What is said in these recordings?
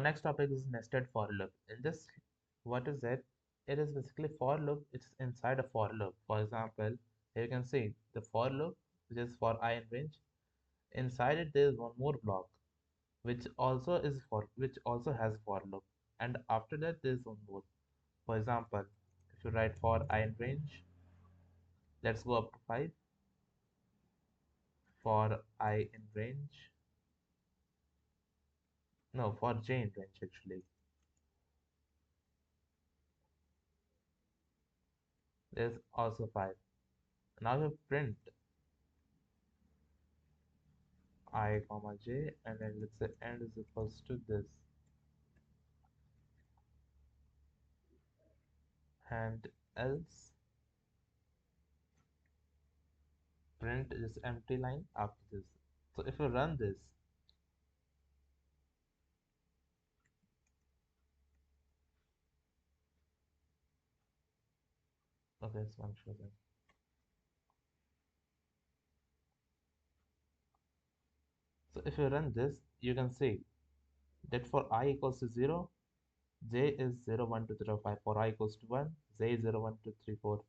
next topic is nested for loop. In this, what is it? It is basically for loop. It's inside a for loop. For example, here you can see the for loop, which is for I in range. Inside it, there is one more block, which also has for loop. And after that, there is one more. For example, if you write for I in range, let's go up to 5. For I in range, no, for j in range actually. There's also 5. Now you print I comma j, and then let's say end is equals to this, and else print this empty line after this. So if you run this, okay, so I'm sure that. So if you run this, you can see that for I equals to 0, j is 0, 1, 2, 3, 4, 5. For I equals to 1, j is 0, 1, 2, 3, 4.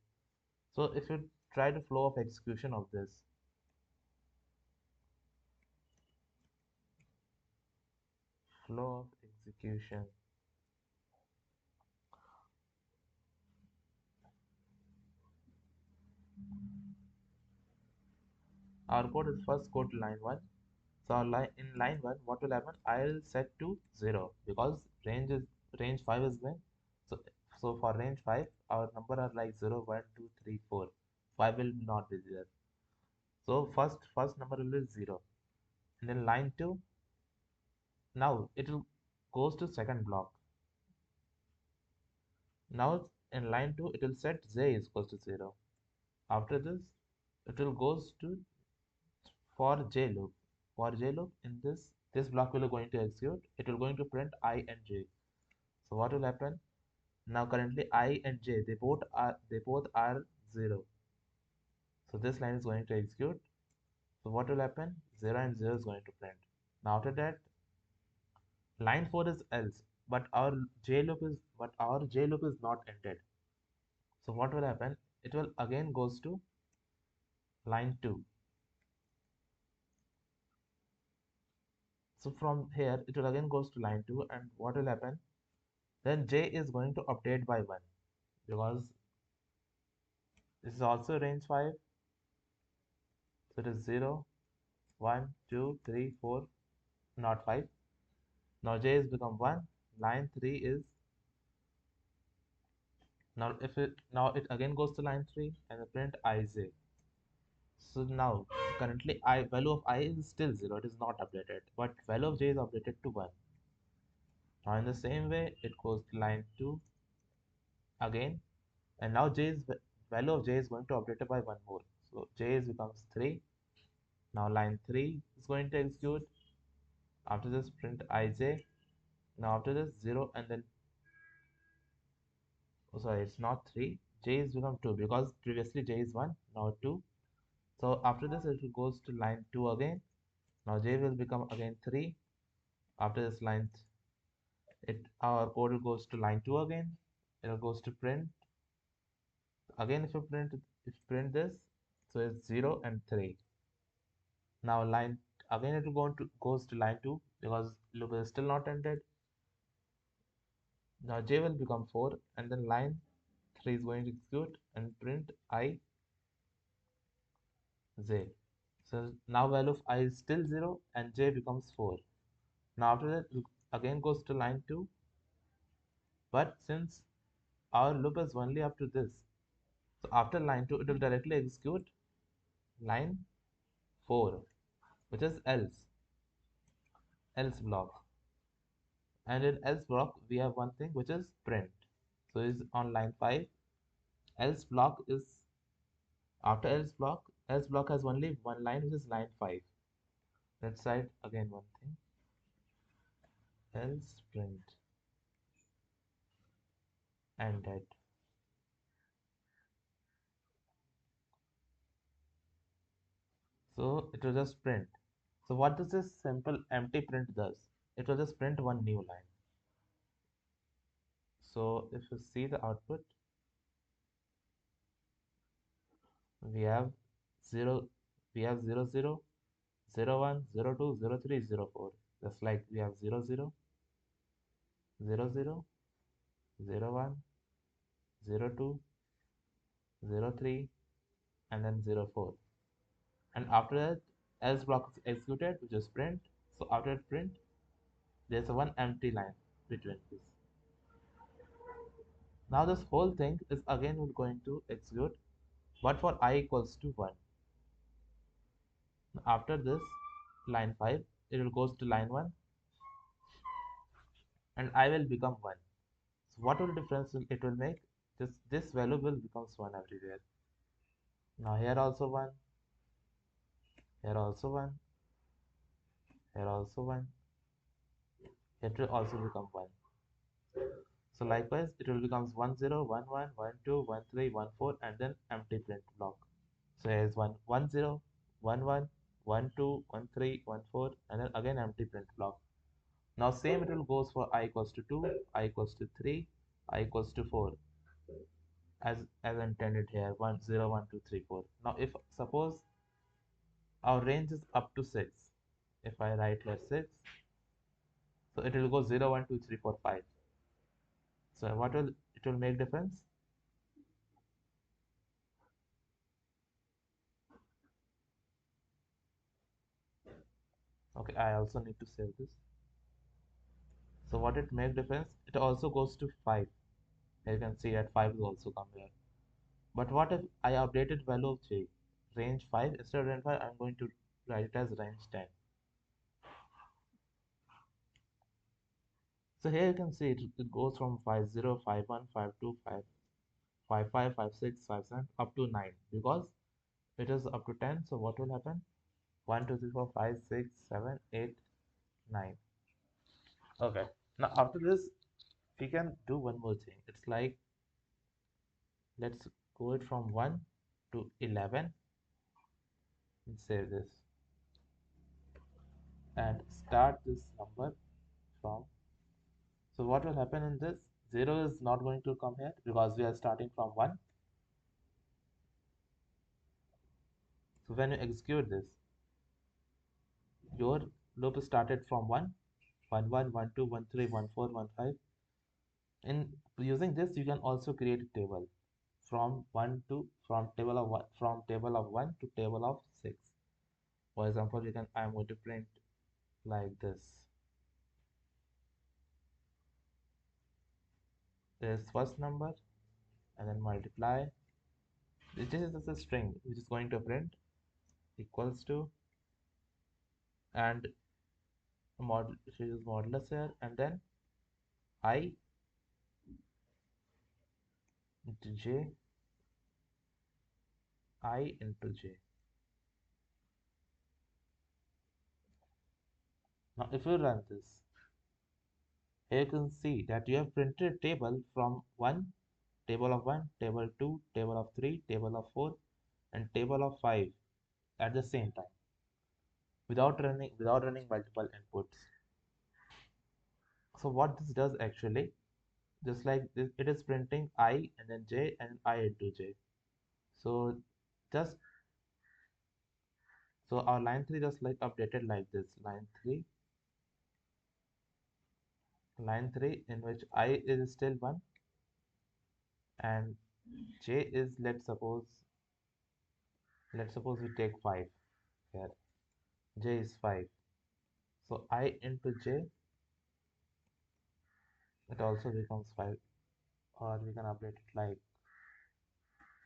So if you try the flow of execution of this, flow of execution, our code is first go to line 1. So in line 1, what will happen? I'll set to 0 because range 5 is when. So for range 5, our number are like 0, 1, 2, 3, 4. 5 will not be there. So first number will be 0. And then line 2, now it will goes to second block. Now in line 2, it will set j is equals to 0. After this, it will goes to for j loop. For j loop, in this block will going to execute. It will going to print I and j. So what will happen? Now currently I and j they both are 0. So this line is going to execute. So what will happen? 0 and 0 is going to print. Now after that, line 4 is else, but our j loop is not ended. So what will happen? It will again goes to line 2. So from here it will again goes to line 2, and what will happen? Then j is going to update by 1 because this is also range 5. So it is 0, 1, 2, 3, 4, not 5. Now j is become 1. Line 3 is now it again goes to line 3 and print ij. So now currently I value of I is still 0. It is not updated, but value of j is updated to 1. Now in the same way it goes to line 2 again, and now value of j is going to update it by 1 more. So j is becomes 3. Now line 3 is going to execute. After this print ij. Now after this 0, and then oh sorry, it's not 3. J is become 2 because previously j is 1, now 2. So after this it goes to line 2 again. Now j will become again 3. After this line our code goes to line 2 again. It goes to print again. If you print this, so it's 0 and 3. Now line again it will goes to line 2 because loop is still not ended. Now j will become 4, and then line 3 is going to execute and print I j. So now value of I is still 0 and j becomes 4. Now after that it again goes to line 2, but since our loop is only up to this, so after line 2 it will directly execute line 4, which is else block. And in else block we have one thing which is print. So is on line 5. Else block is after else block has only one line, which is line 5. Let's write again one thing, else print ended. So it will just print. So what does this simple empty print does? It will just print one new line. So if you see the output, we have 0, we have 0, 01, 02, 03, 04. Just like we have 00, 00, 01, 02, 03, and then 04. And after that, else block is executed, which is print. So after print, there's a one empty line between this. Now this whole thing is again we're going to execute, but for I equals to 1. After this, line 5, it will goes to line 1, and I will become 1. So what will difference it will make? This value will becomes 1 everywhere. Now here also 1, here also 1, here also 1, it will also become 1. So likewise, it will becomes 1 0 1 1 1 2 1 3 1 4, and then empty print block. So here is 1 1 0 1 1 1 2 1 3 1 4, and then again empty print block. Now same it will goes for I equals to 2, I equals to 3, I equals to 4, as intended here 1 0 1 2 3 4. Now if suppose our range is up to 6, if I write here 6, so it will go 0 1 2 3 4 5. So what will it will make difference? Okay, I also need to save this. So what it make difference? It also goes to 5. You can see that 5 is also come here. But what if I updated value of j? Range 5, instead of range 5, I'm going to write it as range 10. So here you can see it goes from 5 0 5 1 5 2 5 5 5 5 6 5 7 up to 9, because it is up to 10. So what will happen? 1 2 3 4 5 6 7 8 9. Okay. Now after this, we can do one more thing. It's like, let's go it from 1 to 11 and save this and start this number from. So what will happen in this? 0 is not going to come here because we are starting from 1. So when you execute this, your loop started from 1, 1 1 1 2 1 3 1 4 1 5. In using this, you can also create a table from 1 to from table of 1, from table of 1 to table of 6. For example, you can I'm going to print like this. This first number and then multiply. This is just a string which is going to print equals to, and model use modulus here, and then I into j, I into j. Now if you run this, here you can see that you have printed a table from 1, table of 1, table 2, table of 3, table of 4, and table of 5 at the same time without running multiple inputs. So what this does actually, just like this, it is printing I and then j and I into j. So just so our line 3 just like updated like this, line 3 in which I is still 1 and j is, let's suppose we take 5 here, j is 5. So I into j, it also becomes 5, or we can update it like,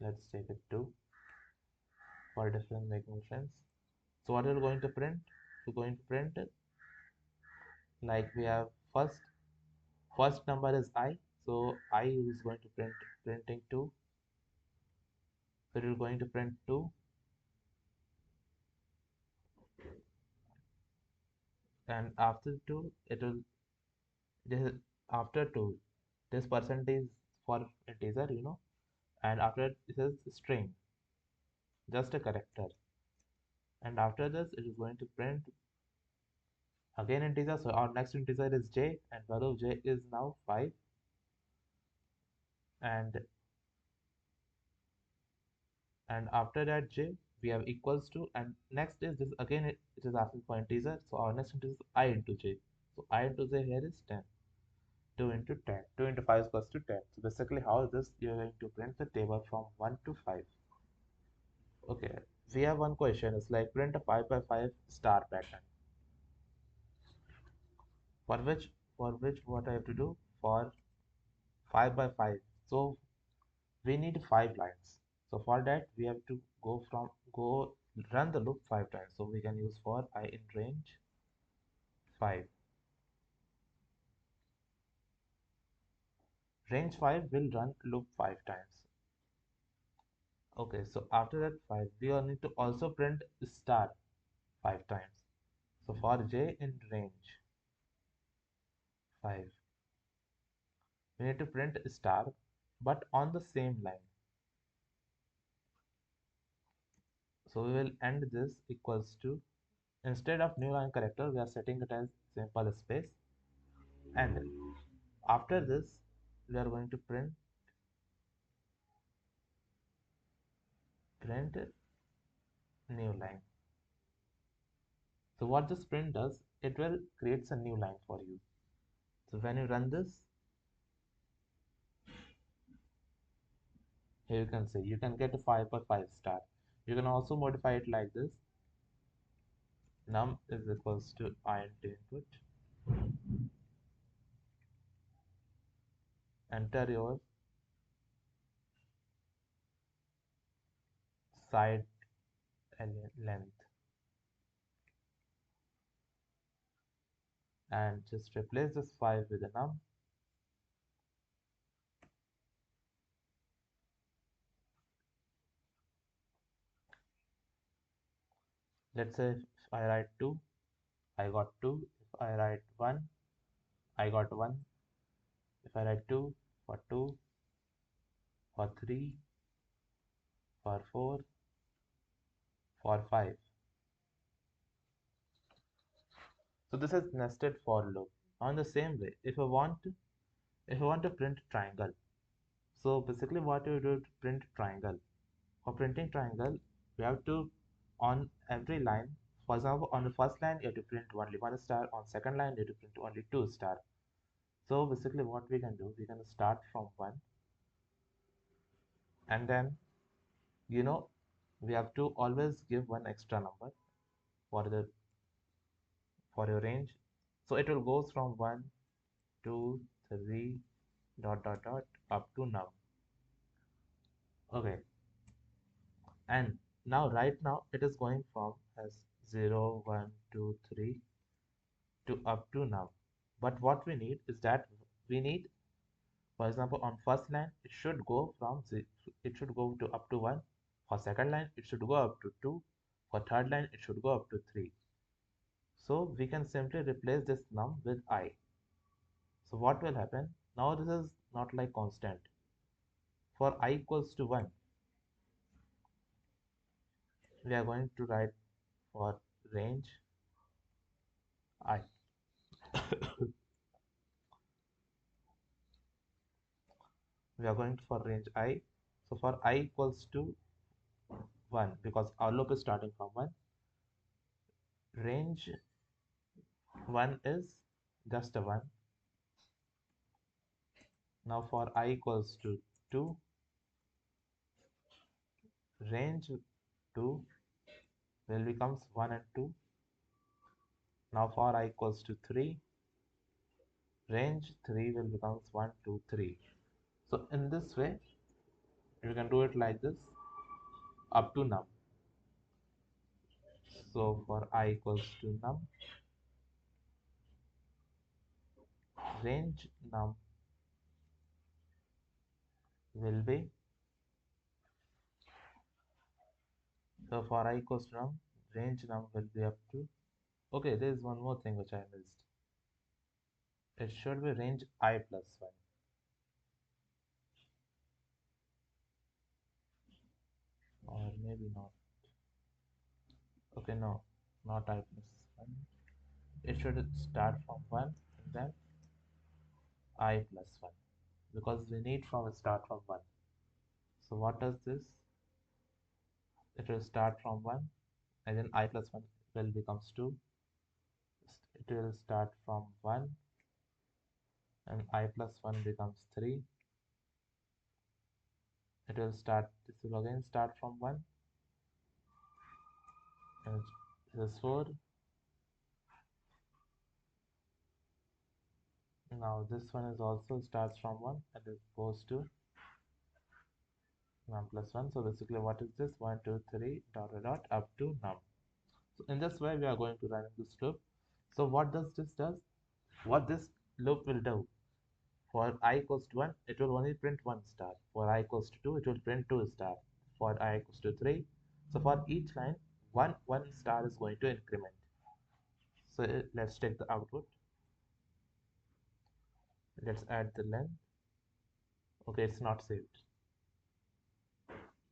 let's take it 2 for different making sense. So what we're going to print? We're going to print it like we have first number is I, so I is going to printing 2. So we're going to print 2, and after 2 it will, this after 2, this percentage for integer, and after it is string, just a character, and after this it is going to print again integer. So our next integer is j, and value of j is now 5. and after that j we have equals to, and next is this again, it is asking for integer, so our next integer is I into j. So I into j here is 10. 2 into 10, 2 into 5 is equals to 10. So basically how is this, you're going to print the table from 1 to 5. Okay, we have one question, it's like print a 5 by 5 star pattern, for which what I have to do, for 5 by 5, so we need 5 lines. So for that we have to go run the loop 5 times. So we can use for I in range 5. Range 5 will run loop 5 times. Okay, so after that 5 we all need to also print star 5 times. So for j in range 5 we need to print star, but on the same line. So we will end this equals to, instead of new line character we are setting it as simple space, and after this we are going to print new line. So what this print does, it will creates a new line for you. So when you run this, here you can see you can get a 5 or 5 star. You can also modify it like this: num is equals to int input, enter your side length, and just replace this 5 with a num. Let's say if I write 2, I got 2. If I write 1, I got 1. If I write 2, for 2, for 3, for 4, for 5. So this is nested for loop. On the same way, if I want to print triangle, so basically what you do to print triangle, for printing triangle we have to, on every line, for example on the first line you have to print only 1 star, on second line you have to print only 2 star. So basically what we can do, we can start from 1, and then you know we have to always give one extra number for the for your range. So it will goes from 1, 2, 3, dot dot dot up to now. Okay, and now right now it is going from as 0, 1, 2, 3 to up to now. But what we need is that we need, for example on first line it should go from it should go to up to 1, for second line it should go up to 2, for third line it should go up to 3. So we can simply replace this num with I. So what will happen, now this is not like constant. For I equals to 1 we are going to write for range I. We are going for range I. So for I equals to 1, because our loop is starting from 1, range 1 is just a 1. Now for I equals to 2, range 2 will becomes 1 and 2. Now for I equals to 3, range 3 will becomes 1, 2, 3. So in this way you can do it like this up to num. So for I equals to num, range num will be, so for I equals to num, range num will be up to, okay, there is one more thing which I missed. It should be range I plus 1, or maybe not. Okay, no, not I plus 1. It should start from 1 and then I plus 1. because we need from start from 1. So what does this? It will start from 1 and then I plus 1 will becomes 2. It will start from 1 and I plus 1 becomes 3. It will start, this will again start from 1 and this is 4. Now this one is also starts from 1 and it goes to 1 plus 1. So basically what is this? 1, 2, 3, dot, dot, dot, up to num. So in this way we are going to run this loop. So what does this does? What this loop will do? For I equals to 1, it will only print 1 star. For I equals to 2, it will print 2 star. For I equals to 3. So for each line, 1 star is going to increment. So let's take the output. Let's add the length. Okay, it's not saved.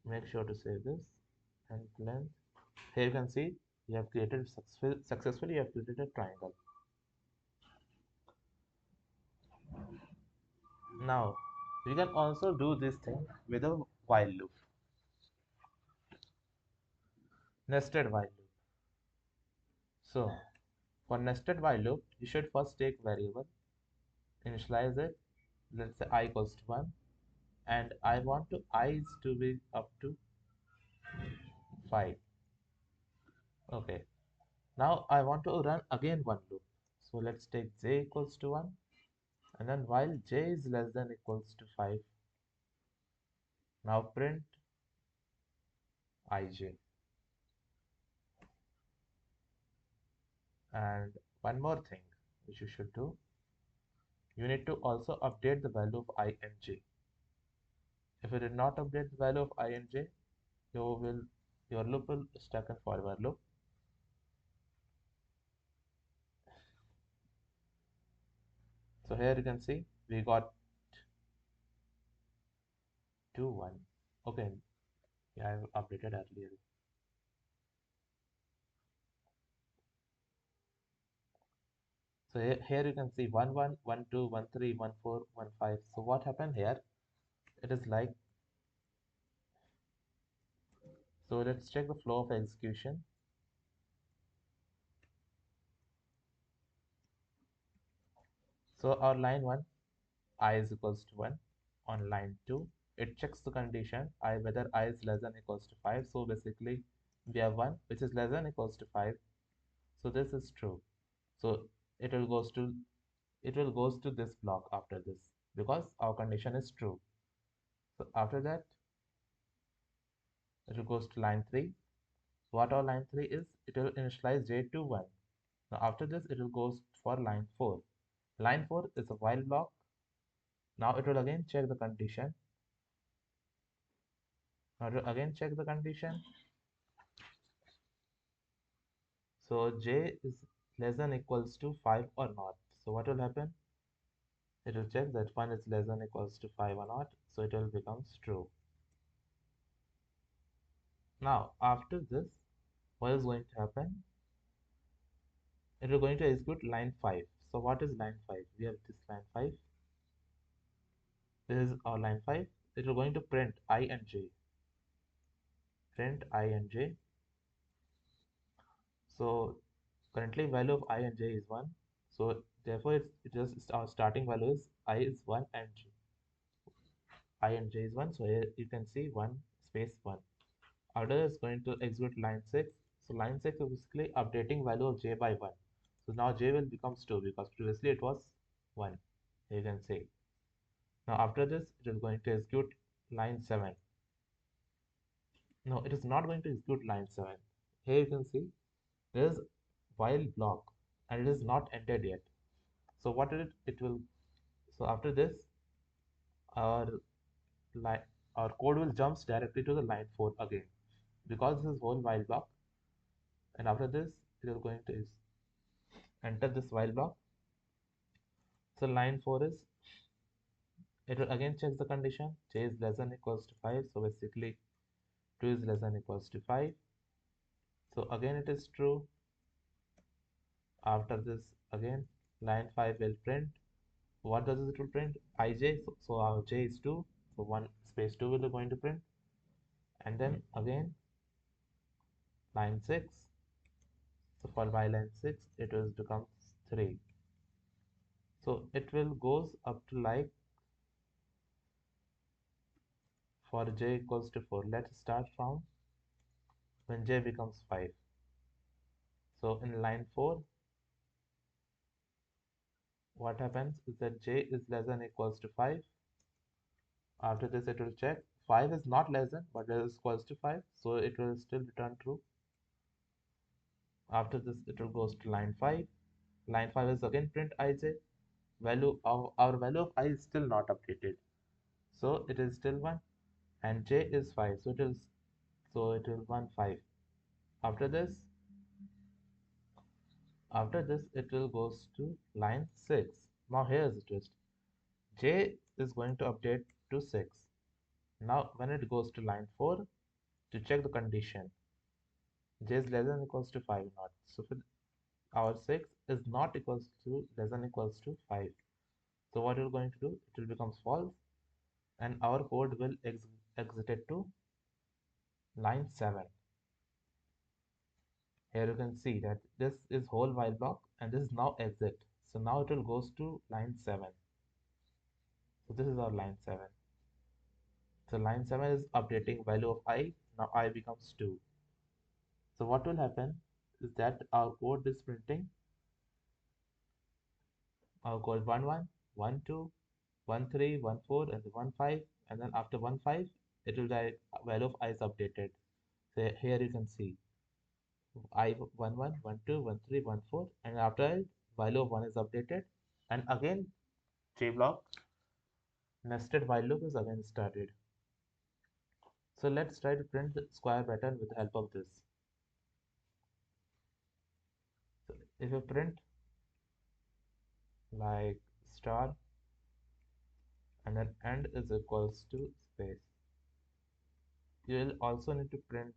Make sure to save this and length. Here you can see you have created successfully you have created a triangle. Now we can also do this thing with a while loop, nested while loop. So for nested while loop, you should first take variable, initialize it. Let's say I equals to 1, and I want to i's to be up to 5. Okay. Now I want to run again one loop. So let's take j equals to 1, and then while j is less than equals to 5, now print ij. And one more thing which you should do, you need to also update the value of I and j. If you did not update the value of I and j, your loop will stuck in forever loop. So here you can see we got 2 1. Okay, yeah, I've updated earlier. So here you can see 1 1 1 2 1 3 1 4 1 5. So what happened here? It is like, so let's check the flow of execution. So our line 1, I is equals to 1. On line 2, it checks the condition I whether I is less than equals to 5. So basically we have 1 which is less than equals to 5. So this is true. So it will goes to this block after this because our condition is true. So after that it will goes to line 3. What our line 3 is, it will initialize j to 1. Now after this it will goes for line 4. Line 4 is a while block. Now it will again check the condition. Now it will again check the condition. So j is less than equals to 5 or not. So what will happen? It will check that 1 is less than equals to 5 or not. So it will becomes true. Now after this, what is going to happen? It is going to execute line 5. So what is line 5? We have this line 5. This is our line 5. It is going to print I and j. Print I and j. So currently value of I and j is 1. So therefore it just our starting value is I is 1 and j. I and j is 1. So here you can see 1 space 1. After is going to execute line 6. So line 6 is basically updating value of j by 1. So now j will becomes 2 because previously it was 1. You can see. Now after this it is going to execute line 7. No, it is not going to execute line 7. Here you can see there is while block and it is not ended yet. So what it will, so after this our line, our code will jumps directly to the line 4 again because this is whole while block, and after this it is going to enter this while block. So line 4 is, it will again check the condition j is less than equals to 5. So basically 2 is less than equals to 5. So again it is true. After this again line 5 will print what does it will print? ij, so our j is 2, so 1 space 2 will be going to print, and then again line 6, so for by line 6 it will become 3, so it will goes up to like for j equals to 4. Let's start from when j becomes 5. So in line 4, what happens is that j is less than equals to 5. After this it will check 5 is not less than but it is equals to 5, so it will still return true. After this it will goes to line 5. Line 5 is again print ij. Value of our value of I is still not updated, so it is still 1, and j is 5, so it will 1 5. After this it will goes to line 6. Now here's the twist. J is going to update to 6. Now when it goes to line 4 to check the condition, j is less than equals to 5 not. So for our 6 is not equals to less than equals to 5. So what we're going to do, it will becomes false, and our code will exit it to line 7. Here you can see that this is whole while block and this is now exit. So now it will goes to line 7. So this is our line 7. So line 7 is updating value of I. Now I becomes 2. So what will happen is that our code is printing our code 1 1, 1 2, 1 3, 1 4, and 1 5, and then after 1 5 it will die value of I is updated. So here you can see I 1 1, 1 2, 1 3, 1 4, and after it value of 1 is updated, and again J block nested while loop is again started. So let's try to print the square pattern with the help of this. So if you print like star and then end is equals to space, you will also need to print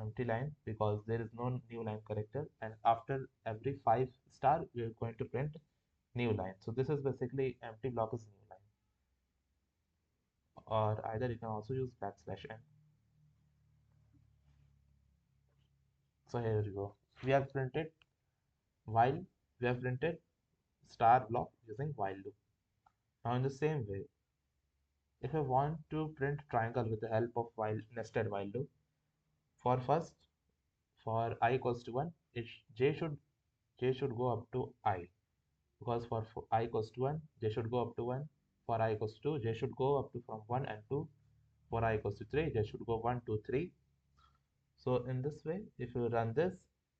empty line because there is no new line character, and after every 5 star we are going to print new line. So this is basically empty block is new line, or either you can also use backslash n. So here we go. We have printed while we have printed star block using while loop. Now in the same way, if I want to print triangle with the help of while nested while loop, for first for I equals to 1, j should go up to I, because for I equals to 1, j should go up to 1. For I equals to 2, j should go up to from 1 and 2. For I equals to 3, j should go 1 2 3. So in this way, if you run this,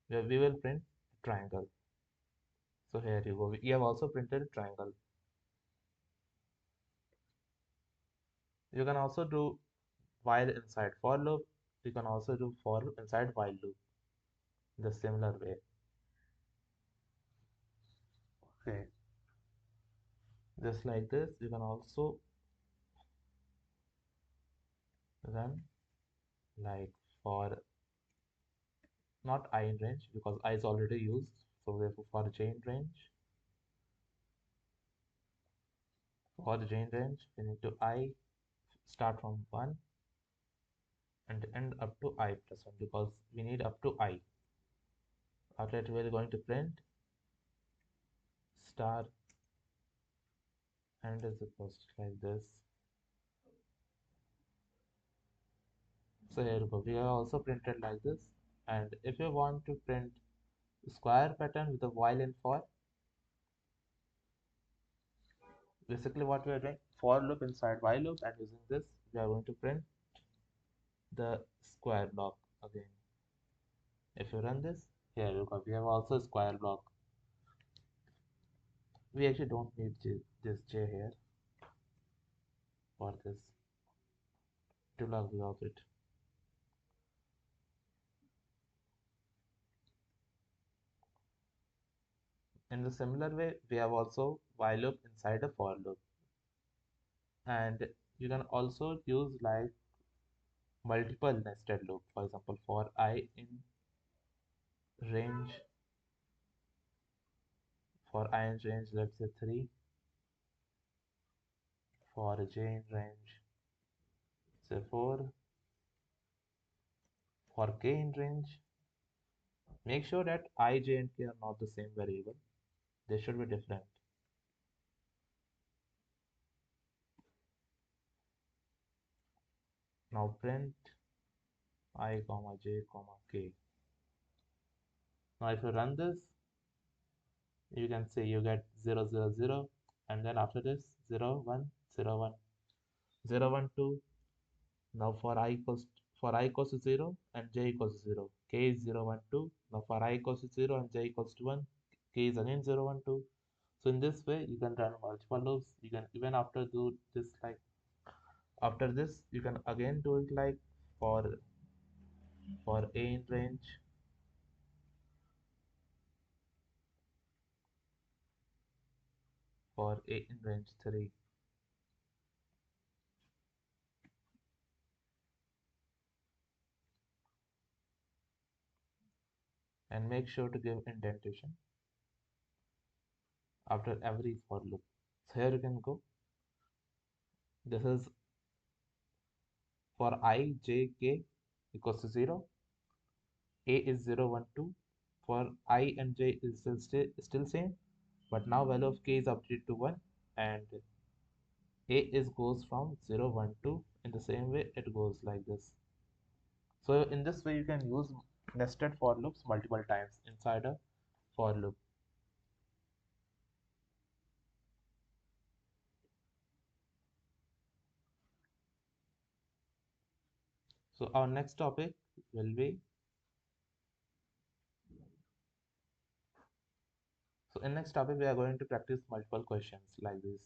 we will print triangle. So here you go. We have also printed a triangle. You can also do while inside for loop. You can also do for inside while loop the similar way. Okay. Just like this, you can also run like for not I in range because I is already used. So therefore for j in range, for the j in range, we need to I start from 1 and end up to I plus 1 because we need up to I. After that, we're going to print star and is equals to like this. So here we go. We have also printed like this. And if you want to print square pattern with a while and for, basically what we are doing, for loop inside while loop, and using this, we are going to print the square block again. If you run this, here you go. We have also square block. We actually don't need this j here for this to log of it. In the similar way, we have also while loop inside a for loop, and you can also use like multiple nested loop. For example, for I in range, for I in range, let's say 3, For j in range, say 4. For k in range, make sure that I, j, and k are not the same variable. They should be different. Now print I, comma j, comma k. Now if you run this, you can see you get 0, 0, 0, and then after this 0, 1, 0, 1, 0, 1, 2. Now for I equals to 0 and j equals to 0, k is 0, 1, 2. Now for I equals to 0 and j equals to 1, k is again 0, 1, 2. So in this way, you can run multiple loops. You can even after do this like after this, you can again do it like for a in range, for a in range 3, and make sure to give indentation after every for loop. So here you can go. This is for I, j, k equals to 0. A is 0, 1, 2. For I and j is still same, but now value of k is updated to 1, and A is goes from 0, 1, 2. In the same way, it goes like this. So in this way, you can use nested for loops multiple times inside a for loop. So our next topic will be, so in next topic we are going to practice multiple questions like this.